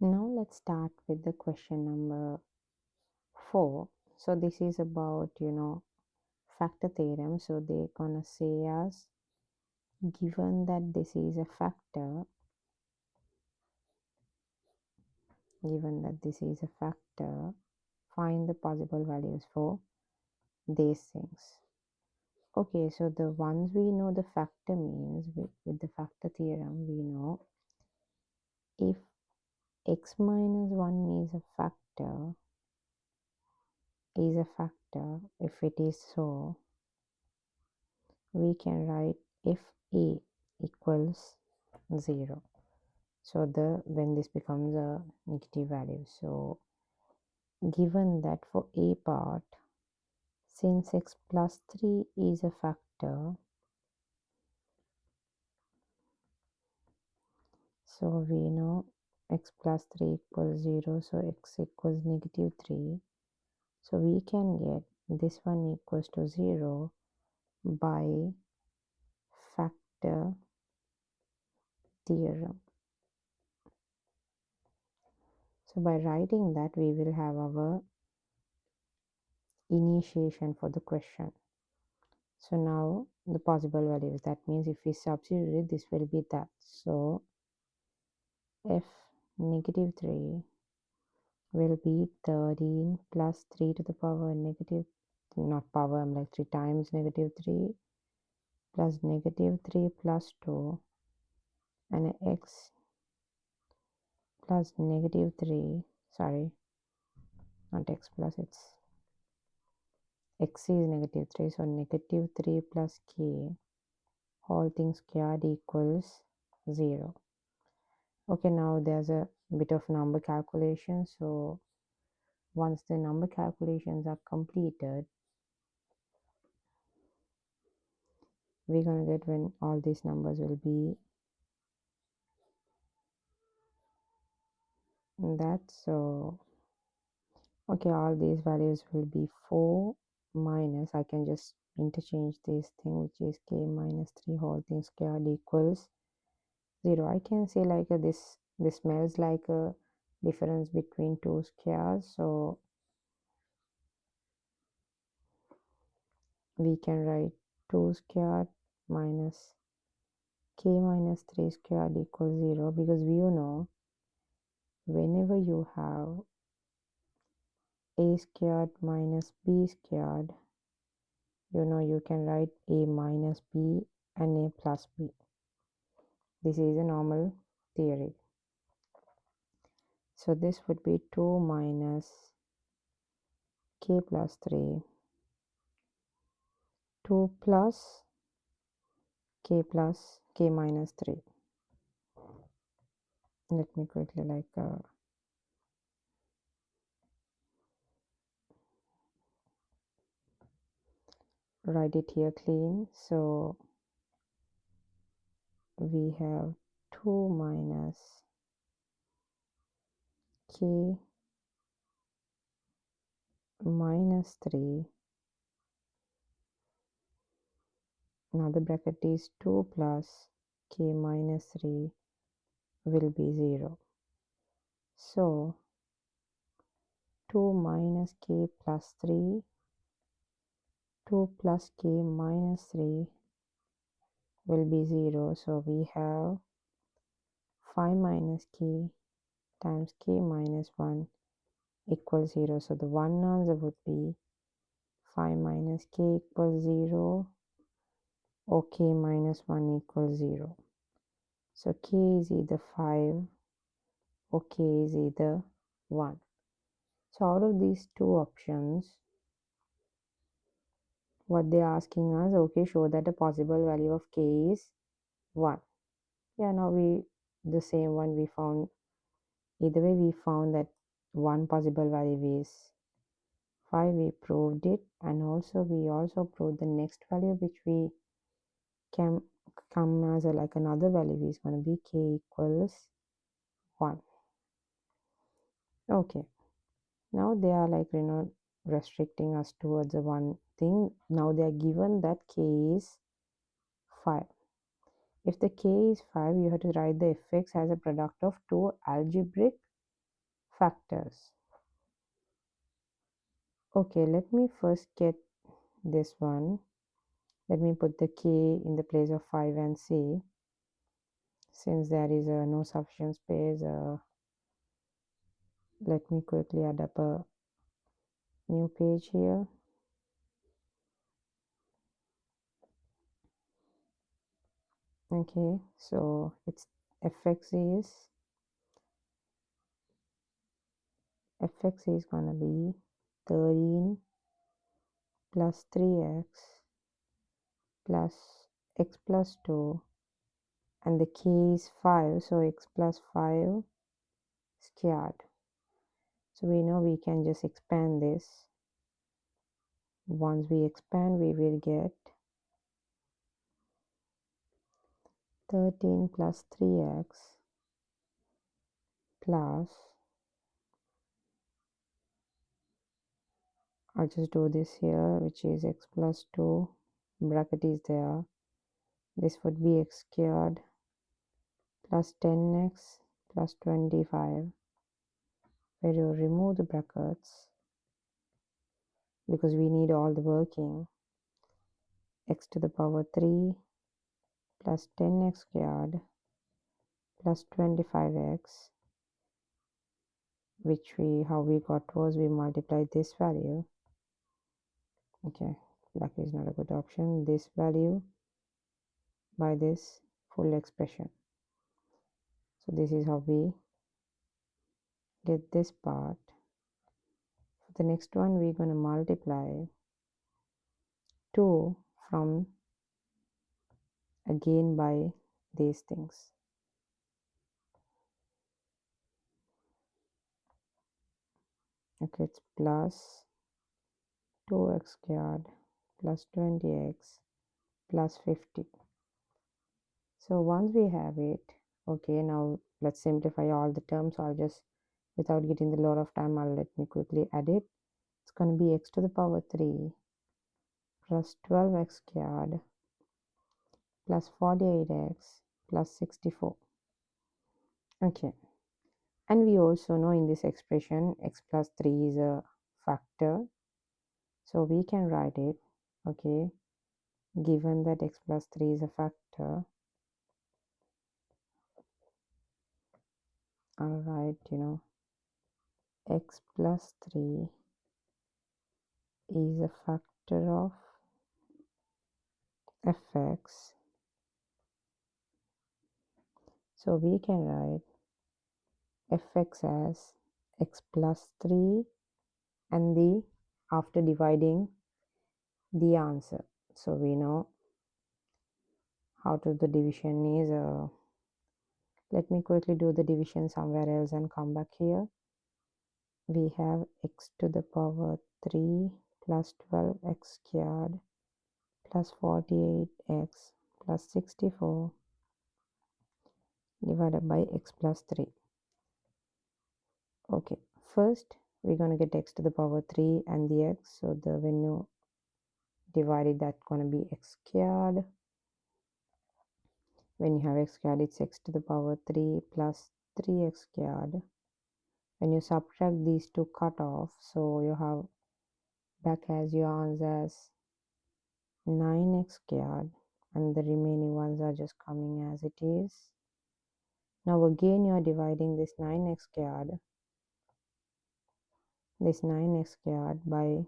Now let's start with the question number 4. So this is about, factor theorem. So they're gonna say us, given that this is a factor, find the possible values for these things. Okay, so the ones we know the factor means with the factor theorem, we know if x minus 1 is a factor, if it is so, we can write if a equals 0. So when this becomes a negative value. So given that for a part, since x plus 3 is a factor, so we know x plus 3 equals 0, so x equals negative 3. So we can get this one equals to 0 by factor theorem. So by writing that, we will have our initiation for the question. So now the possible values, that means if we substitute it, this will be that. So f negative 3 will be 13 plus 3 to the power negative, not power, I'm like 3 times negative 3 plus negative 3 plus 2, and x plus negative 3, sorry, not x plus, it's x is negative 3, so negative 3 plus k, all things squared equals 0. Okay, now there's a bit of number calculation. So once the number calculations are completed, we're gonna get when all these numbers will be that. So okay, all these values will be 4 minus, I can just interchange this thing, which is k minus 3 whole thing squared equals 0. I can say like this smells like a difference between two squares, so we can write 2 squared minus k minus 3 squared equals 0, because we know whenever you have a squared minus b squared, you can write a minus b and a plus b. This is a normal theory. So this would be 2 minus k plus 3, 2 plus k minus 3. Let me quickly write it here clean. So we have 2 minus k minus 3. Now the bracket is 2 plus k minus 3 will be 0. So 2 minus k plus 3, 2 plus k minus 3 will be 0. So we have 5 minus k times k minus 1 equals 0. So the one answer would be 5 minus k equals 0 or k minus 1 equals 0. So k is either 5 or k is either 1. So out of these two options, what they're asking us, okay, show that the possible value of k is 1. Yeah, now the same one we found, either way we found that one possible value is 5, we proved it, and also we also proved the next value which we can come as like another value is going to be k equals 1. Okay, now they are restricting us towards the one thing. Now they are given that k is 5. If the k is 5, you have to write the fx as a product of two algebraic factors. Okay, let me first get this one. Let me put the k in the place of 5 and c. Since there is no sufficient space, let me quickly add up a new page here. Okay, so it's fx is gonna be 13 plus 3x plus x plus 2, and the k is 5, so x plus 5 squared. So we know we can just expand this. Once we expand, we will get 13 plus 3x plus, I'll just do this here, which is x plus 2, bracket is there. This would be x squared plus 10x plus 25. Where you remove the brackets because we need all the working. X to the power 3 plus 10x squared plus 25x, which how we got was we multiplied this value. Okay, black is not a good option. This value by this full expression. So this is how we get this part. For the next one, we're going to multiply 2 from again by these things. Okay, it's plus 2x squared plus 20x plus 50. So once we have it, okay, now let's simplify all the terms. So I'll just, without getting the lot of time, let me quickly add it. It's going to be x to the power 3 plus 12x squared plus 48x plus 64. Okay, and we also know in this expression x plus 3 is a factor, so we can write it. Okay, given that x plus 3 is a factor, I'll write, x plus 3 is a factor of fx. So we can write fx as x plus 3 and the after dividing the answer. So we know how to the division is. Let me quickly do the division somewhere else and come back here. We have x to the power 3 plus 12x squared plus 48x plus 64 divided by x plus 3. Okay, first we're going to get x to the power 3 and the x, so when you divide it, that's going to be x squared. When you have x squared, it's x to the power 3 plus 3x squared. When you subtract these two cut off, so you have back as your answer as 9x squared, and the remaining ones are just coming as it is. Now again you are dividing this 9x squared by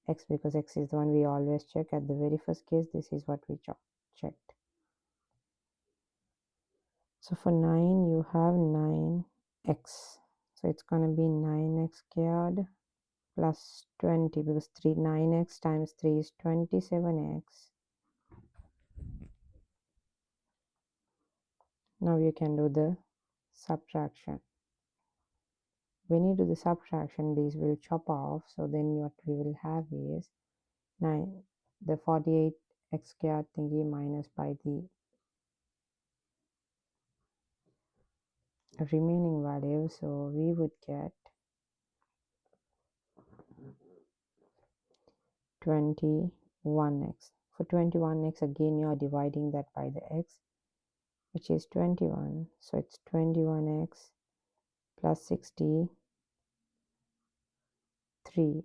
x, because x is the one we always check at the very first case. This is what we checked. So for 9 you have 9x, so it's going to be 9x squared plus 20, because 9x times 3 is 27x. Now you can do the subtraction. When you do the subtraction, these will chop off, so then what we will have is the 48x squared thingy minus by the remaining value, so we would get 21x. For 21x, again you are dividing that by the x, which is 21, so it's 21x plus 60 3.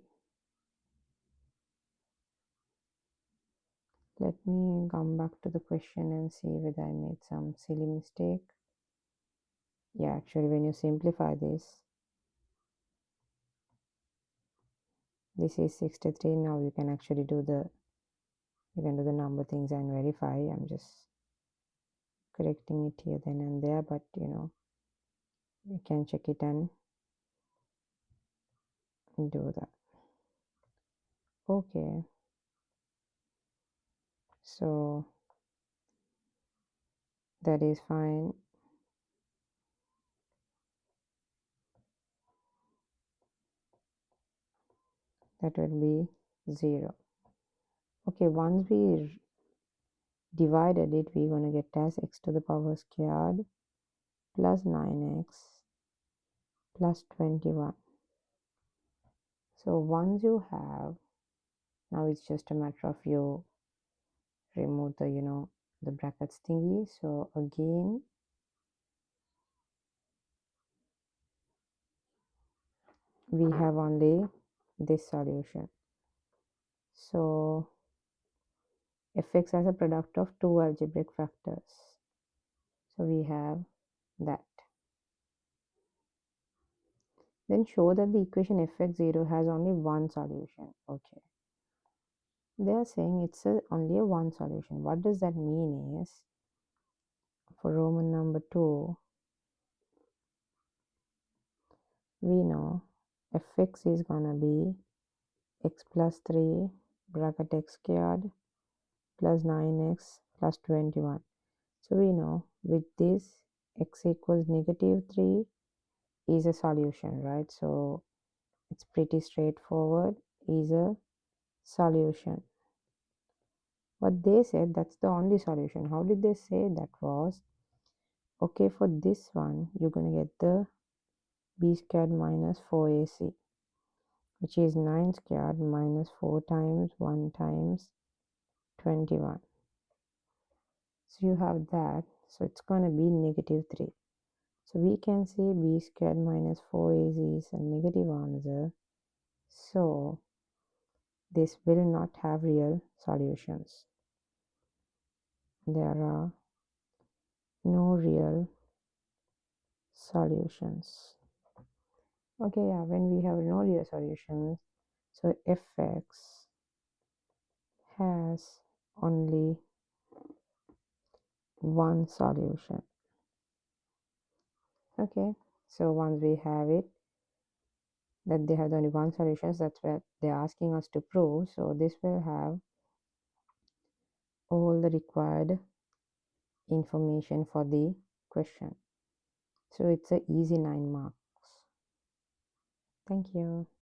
Let me come back to the question and see whether I made some silly mistake. Yeah, actually when you simplify this is 63. Now you can actually do the number things and verify. I'm just correcting it here, then and there, but you can check it and do that. Okay, so that is fine. That will be 0. Okay, once we divided it, we're going to get as x to the power squared plus 9x plus 21. So once you have, now it's just a matter of you remove the the brackets thingy. So again we have only this solution. So fx as a product of two algebraic factors. So we have that. Then show that the equation fx0 has only one solution. Okay. They are saying it's only a one solution. What does that mean is, for Roman number 2, we know fx is gonna be x plus 3 bracket x squared plus 9x plus 21. So we know with this x equals -3 is a solution, right? So it's pretty straightforward, is a solution. But they said that's the only solution. How did they say that was? Okay, for this one, you're going to get the b squared minus 4ac, which is 9 squared minus 4 times 1 times 21. So you have that. So it's going to be -3. So we can say b squared minus 4ac is a negative answer. So this will not have real solutions. There are no real solutions. Okay, yeah, when we have no real solutions, so fx has only one solution. Okay, so once we have it, that they have only one solution, that's what they're asking us to prove. So this will have all the required information for the question. So it's an easy 9 marks. Thank you.